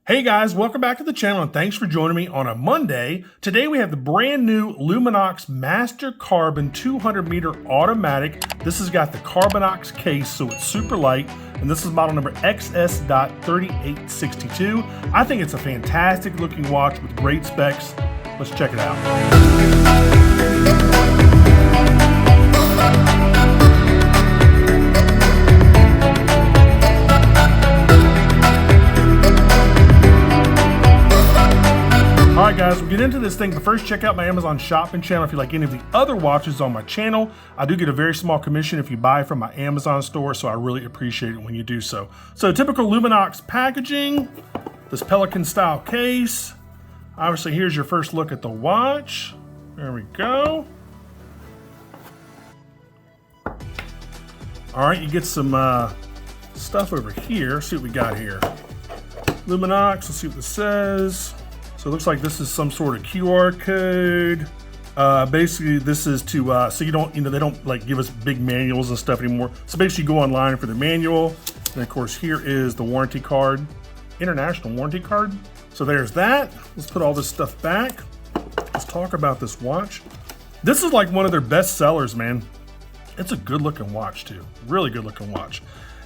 Hey guys, welcome back to the channel and thanks for joining me on a Monday. Today we have the brand new Luminox Master Carbon 200 meter automatic. This has got the Carbonox case, so it's super light, and this is model number XS.3862. I think it's a fantastic looking watch with great specs. Let's check it out. Alright guys, we'll get into this thing, but first check out my Amazon shopping channel if you like any of the other watches on my channel. I do get a very small commission if you buy from my Amazon store, so I really appreciate it when you do so. So typical Luminox packaging, this Pelican style case. Obviously here's your first look at the watch. There we go. Alright, you get some stuff over here. See what we got here. Luminox, let's see what this says. So it looks like this is some sort of QR code. Basically, this is to so you don't, they don't like give us big manuals and stuff anymore. So basically, you go online for the manual, and of course, here is the warranty card, international warranty card. So there's that. Let's put all this stuff back. Let's talk about this watch. This is like one of their best sellers, man. It's a good-looking watch too. Really good-looking watch.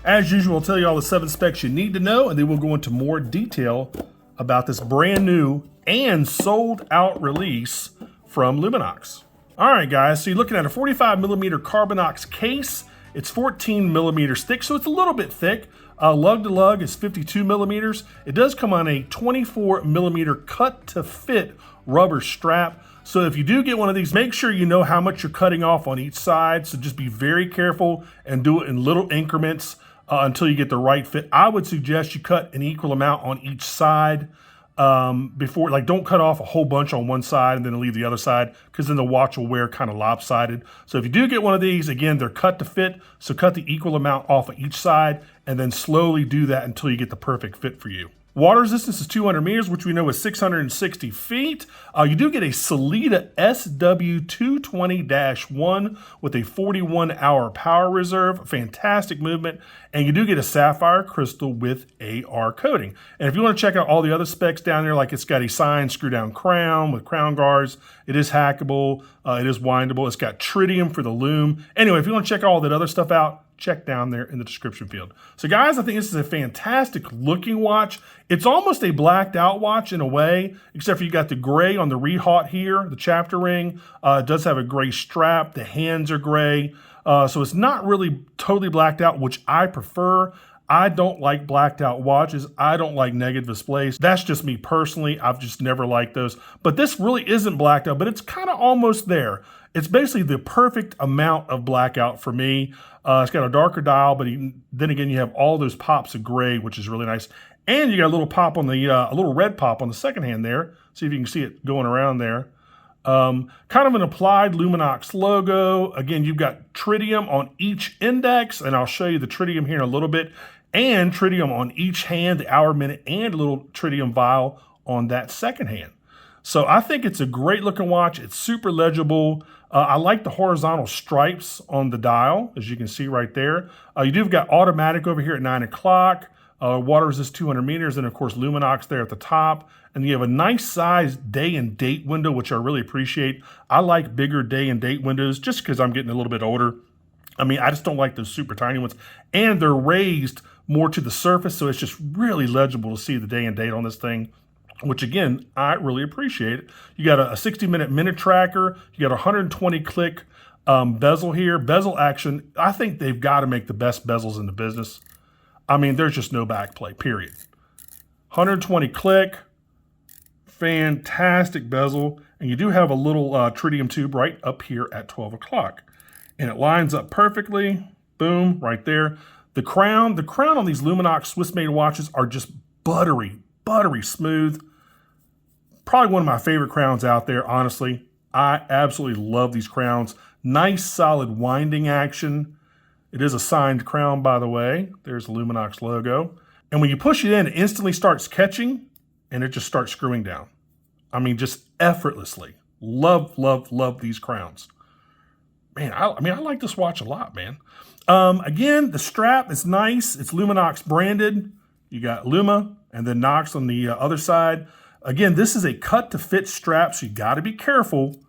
As usual, I'll tell you all the 7 specs you need to know, and then we'll go into more detail about this brand new and sold out release from Luminox. All right, guys, so you're looking at a 45 millimeter Carbonox case. It's 14 millimeters thick, so it's a little bit thick. Lug to lug is 52 millimeters. It does come on a 24 millimeter cut to fit rubber strap. So if you do get one of these, make sure you know how much you're cutting off on each side. So just be very careful and do it in little increments until you get the right fit. I would suggest you cut an equal amount on each side before, like don't cut off a whole bunch on one side and then leave the other side, because then the watch will wear kind of lopsided. So if you do get one of these, again, they're cut to fit. So cut the equal amount off of each side and then slowly do that until you get the perfect fit for you. Water resistance is 200 meters, which we know is 660 feet. You do get a Salida SW220-1 with a 41-hour power reserve, fantastic movement, and you do get a sapphire crystal with AR coating. And if you want to check out all the other specs down there, like it's got a signed Screwdown crown with Crownguards, it is hackable, it is windable, it's got Tritium for the Lume. Anyway, if you want to check all that other stuff out, check down there in the description field. So guys, I think this is a fantastic looking watch. It's almost a blacked out watch in a way, except for you got the gray on the rehaut here, the chapter ring. It does have a gray strap. The hands are gray. So it's not really totally blacked out, which I prefer. I don't like blacked out watches. I don't like negative displays. That's just me personally. I've just never liked those. But this really isn't blacked out, but it's kind of almost there. It's basically the perfect amount of blackout for me. It's got a darker dial, but then again, you have all those pops of gray, which is really nice. And you got a little pop on the, a little red pop on the second hand there. See if you can see it going around there. Kind of an applied Luminox logo. Again, you've got Tritium on each index, and I'll show you the Tritium here in a little bit. And Tritium on each hand, the hour, minute, and a little Tritium vial on that second hand. So I think it's a great looking watch. It's super legible. I like the horizontal stripes on the dial, as you can see right there. You do have got automatic over here at 9 o'clock. Water resist 200 meters, and of course Luminox there at the top. And you have a nice size day and date window, which I really appreciate. I like bigger day and date windows just because I'm getting a little bit older. I mean, I just don't like those super tiny ones. And they're raised more to the surface, so it's just really legible to see the day and date on this thing, which again, I really appreciate it. You got a 60-minute minute tracker. You got a 120-click bezel here. Bezel action, I think they've got to make the best bezels in the business. I mean, there's just no backplay, period. 120-click, fantastic bezel. And you do have a little tritium tube right up here at 12 o'clock. And it lines up perfectly. Boom, right there. The crown on these Luminox Swiss-made watches are just buttery smooth. Probably one of my favorite crowns out there, honestly. I absolutely love these crowns. Nice, solid winding action. It is a signed crown, by the way. There's the Luminox logo. And when you push it in, it instantly starts catching, and it just starts screwing down. I mean, just effortlessly. Love these crowns. Man, I like this watch a lot, man. Again, the strap is nice. It's Luminox branded. You got Lume, and then Knox on the other side. Again, this is a cut to fit strap, so you got to be careful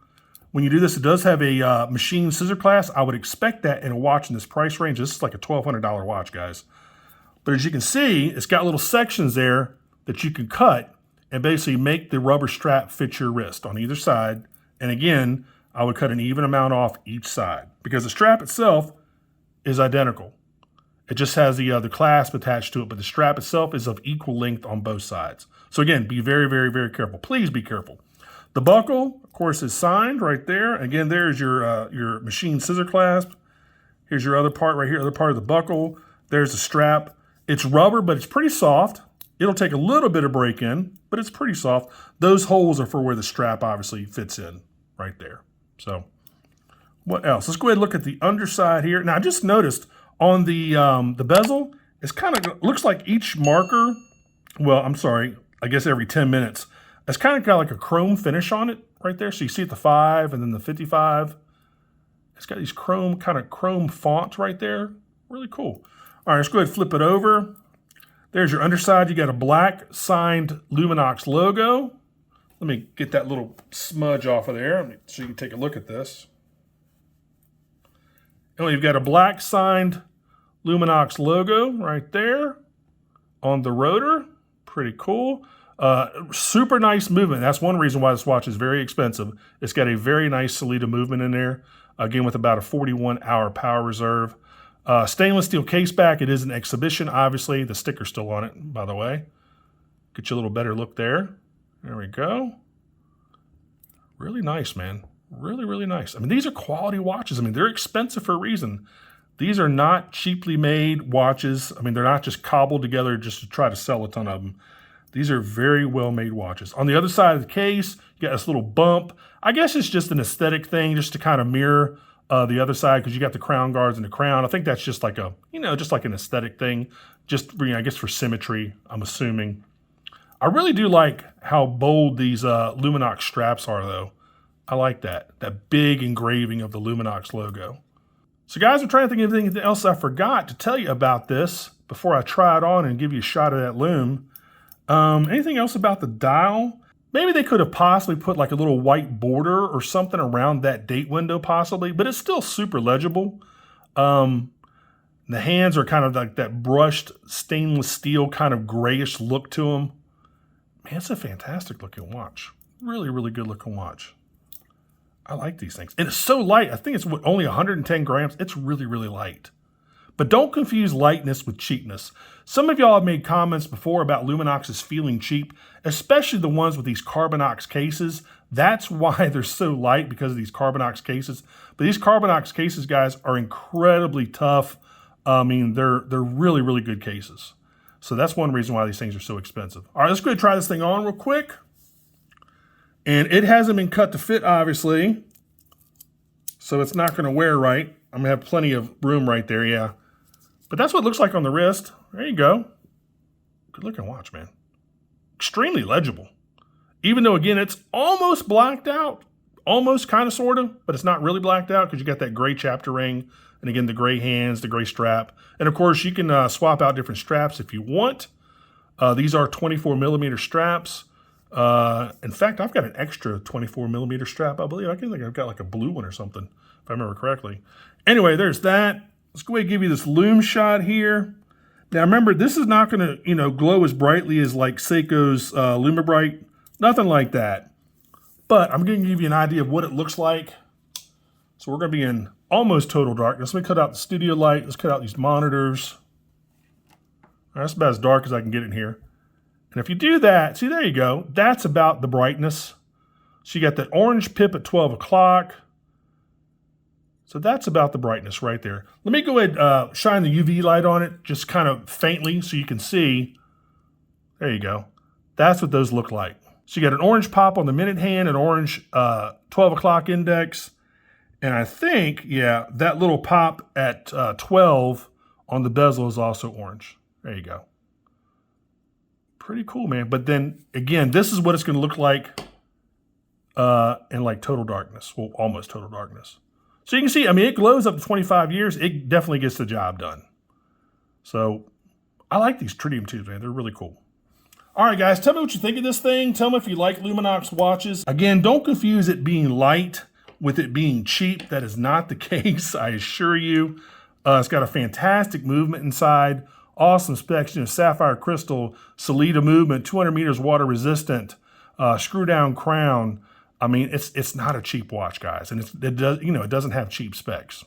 when you do this. It does have a machine scissor clasp. I would expect that in a watch in this price range. This is like a $1,200 watch, guys. But as you can see, it's got little sections there that you can cut and basically make the rubber strap fit your wrist on either side. And again, I would cut an even amount off each side because the strap itself is identical. It just has the clasp attached to it, but the strap itself is of equal length on both sides. So again, be very, very, very careful. Please be careful. The buckle, of course, is signed right there. Again, there's your machine scissor clasp. Here's your other part right here, other part of the buckle. There's the strap. It's rubber, but it's pretty soft. It'll take a little bit of break in, but it's pretty soft. Those holes are for where the strap obviously fits in right there. So what else? Let's go ahead and look at the underside here. Now, I just noticed on the bezel, it's kind of looks like each marker, well, I'm sorry, I guess every 10 minutes, it's kind of got like a chrome finish on it right there. So you see it the 5 and then the 55. It's got these chrome fonts right there. Really cool. All right, let's go ahead and flip it over. There's your underside. You got a black signed Luminox logo. Let me get that little smudge off of there so you can take a look at this. And you've got a black signed Luminox logo right there on the rotor. Pretty cool. Super nice movement. That's one reason why this watch is very expensive. It's got a very nice Salida movement in there. Again, with about a 41-hour power reserve. Stainless steel case back. It is an exhibition, obviously. The sticker's still on it, by the way. Get you a little better look there. There we go. Really nice, man. Really, really nice. I mean, these are quality watches. I mean, they're expensive for a reason. These are not cheaply made watches. I mean, they're not just cobbled together just to try to sell a ton of them. These are very well-made watches. On the other side of the case, you got this little bump. I guess it's just an aesthetic thing, just to kind of mirror the other side, because you got the Crownguards and the crown. I think that's just like a, just like an aesthetic thing, just, I guess for symmetry, I'm assuming. I really do like how bold these Luminox straps are, though. I like that big engraving of the Luminox logo. So guys, I'm trying to think of anything else I forgot to tell you about this before I try it on and give you a shot of that Lume. Anything else about the dial? Maybe they could have possibly put like a little white border or something around that date window possibly, but it's still super legible. The hands are kind of like that brushed stainless steel kind of grayish look to them. Man, it's a fantastic looking watch. Really, really good looking watch. I like these things. And it's so light. I think it's only 110 grams. It's really, really light. But don't confuse lightness with cheapness. Some of y'all have made comments before about Luminox's feeling cheap, especially the ones with these Carbonox cases. That's why they're so light, because of these Carbonox cases. But these Carbonox cases, guys, are incredibly tough. I mean, they're really, really good cases. So that's one reason why these things are so expensive. All right, let's go ahead and try this thing on real quick. And it hasn't been cut to fit, obviously. So it's not going to wear right. I'm going to have plenty of room right there, yeah. But that's what it looks like on the wrist. There you go. Good looking watch, man. Extremely legible. Even though, again, it's almost blacked out. Almost, kind of, sort of. But it's not really blacked out because you got that gray chapter ring. And again, the gray hands, the gray strap. And of course, you can swap out different straps if you want. These are 24 millimeter straps. In fact, I've got an extra 24 millimeter strap, I believe. I think I've got like a blue one or something, if I remember correctly. Anyway, there's that. Let's go ahead and give you this Lume shot here. Now remember, this is not going to, glow as brightly as like Seiko's Lume Bright. Nothing like that. But I'm going to give you an idea of what it looks like. So we're going to be in almost total darkness. Let me cut out the studio light. Let's cut out these monitors. All right, that's about as dark as I can get in here. And if you do that, see, there you go. That's about the brightness. So you got that orange pip at 12 o'clock. So that's about the brightness right there. Let me go ahead and shine the UV light on it, just kind of faintly so you can see. There you go. That's what those look like. So you got an orange pop on the minute hand, an orange 12 o'clock index. And I think, yeah, that little pop at 12 on the bezel is also orange. There you go. Pretty cool, man. But then, again, this is what it's going to look like in like total darkness. Well, almost total darkness. So you can see, I mean, it glows up to 25 years. It definitely gets the job done. So I like these tritium tubes, man. They're really cool. All right, guys, tell me what you think of this thing. Tell me if you like Luminox watches. Again, don't confuse it being light with it being cheap. That is not the case, I assure you. It's got a fantastic movement inside. Awesome specs, sapphire crystal, Salida movement, 200 meters water resistant, screw down crown. I mean, it's not a cheap watch, guys, and it doesn't have cheap specs.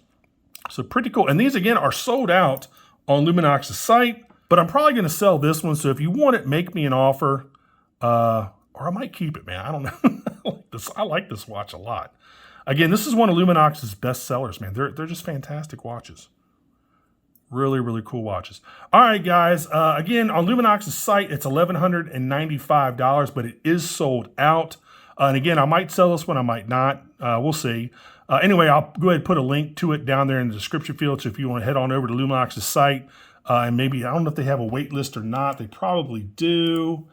So pretty cool. And these again are sold out on Luminox's site, but I'm probably going to sell this one. So if you want it, make me an offer, or I might keep it, man. I don't know. I like this watch a lot. Again, this is one of Luminox's best sellers, man. They're just fantastic watches. Really, really cool watches. All right, guys. Again, on Luminox's site, it's $1,195, but it is sold out. And again, I might sell this one, I might not. We'll see. Anyway, I'll go ahead and put a link to it down there in the description field. So if you want to head on over to Luminox's site, and maybe, I don't know if they have a wait list or not. They probably do.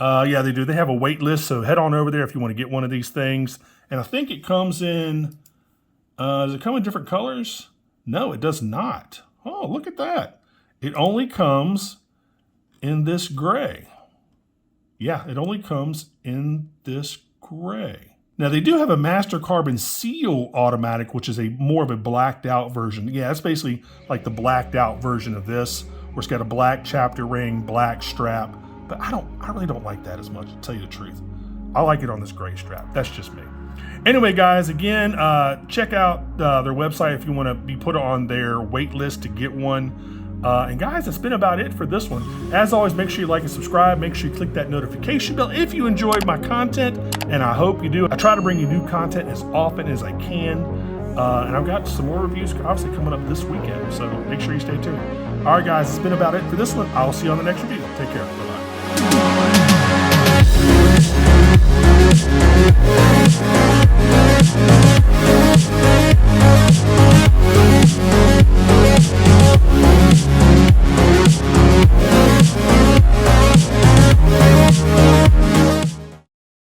Yeah, they do. They have a wait list. So head on over there if you want to get one of these things. And I think it comes in, does it come in different colors? No, it does not. Oh, look at that. It only comes in this gray. Yeah, it only comes in this gray. Now, they do have a master carbon seal automatic, which is more of a blacked out version. Yeah, it's basically like the blacked out version of this, where it's got a black chapter ring, black strap. But I really don't like that as much, to tell you the truth. I like it on this gray strap. That's just me. Anyway, guys, again, check out their website if you want to be put on their wait list to get one. And guys, that's been about it for this one. As always, make sure you like and subscribe. Make sure you click that notification bell if you enjoyed my content, and I hope you do. I try to bring you new content as often as I can. And I've got some more reviews obviously coming up this weekend, so make sure you stay tuned. All right, guys, it's been about it for this one. I'll see you on the next review. Take care. Bye-bye.